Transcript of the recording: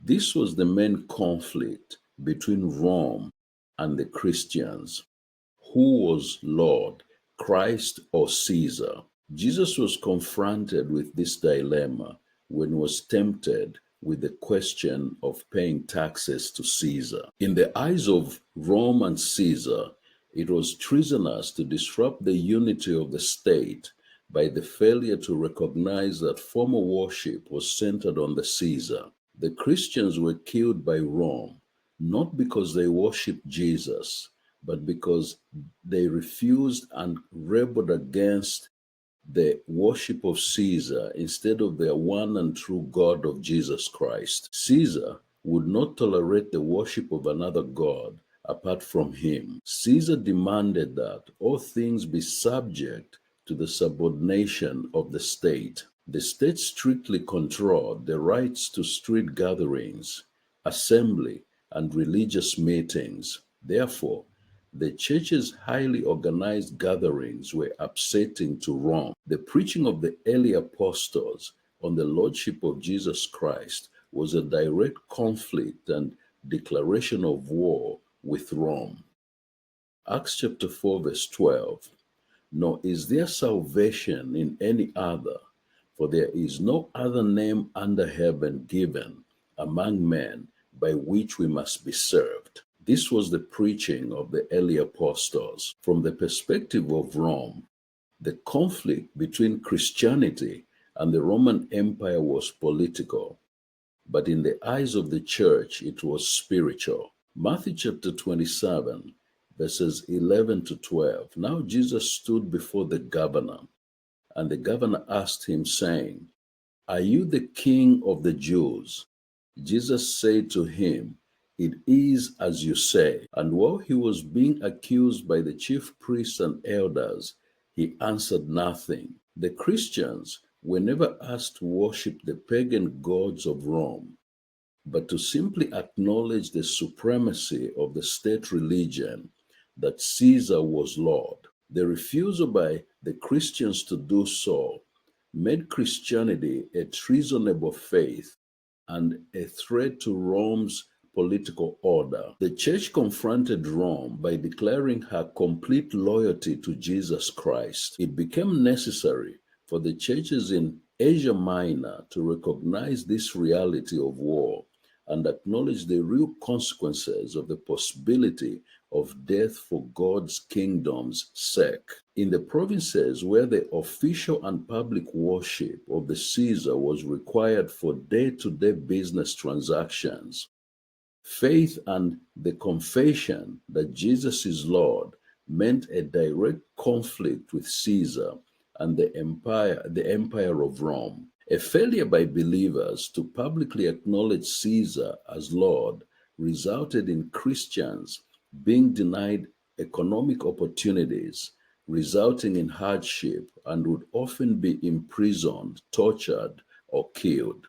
This was the main conflict between Rome and the Christians. Who was Lord, Christ or Caesar? Jesus was confronted with this dilemma when he was tempted with the question of paying taxes to Caesar. In the eyes of Rome and Caesar, it was treasonous to disrupt the unity of the state by the failure to recognize that former worship was centered on the Caesar. The Christians were killed by Rome, not because they worshiped Jesus, but because they refused and rebelled against the worship of Caesar instead of their one and true God of Jesus Christ. Caesar would not tolerate the worship of another God apart from him. Caesar demanded that all things be subject to the subordination of the state. The state strictly controlled the rights to street gatherings, assembly, and religious meetings. Therefore, the church's highly organized gatherings were upsetting to Rome. The preaching of the early apostles on the lordship of Jesus Christ was a direct conflict and declaration of war with Rome. Acts chapter 4 verse 12. Nor is there salvation in any other, for there is no other name under heaven given among men by which we must be saved. This was the preaching of the early apostles. From the perspective of Rome, the conflict between Christianity and the Roman Empire was political, but in the eyes of the church, it was spiritual. Matthew chapter 27, verses 11 to 12. Now Jesus stood before the governor, and the governor asked him, saying, "Are you the king of the Jews?" Jesus said to him, "It is as you say." And while he was being accused by the chief priests and elders, he answered nothing. The Christians were never asked to worship the pagan gods of Rome, but to simply acknowledge the supremacy of the state religion, that Caesar was Lord. The refusal by the Christians to do so made Christianity a treasonable faith and a threat to Rome's political order. The church confronted Rome by declaring her complete loyalty to Jesus Christ. It became necessary for the churches in Asia Minor to recognize this reality of war and acknowledge the real consequences of the possibility of death for God's kingdom's sake. In the provinces where the official and public worship of the Caesar was required for day-to-day business transactions, faith and the confession that Jesus is Lord meant a direct conflict with Caesar and the empire of Rome. A failure by believers to publicly acknowledge Caesar as Lord resulted in Christians being denied economic opportunities, resulting in hardship, and would often be imprisoned, tortured, or killed.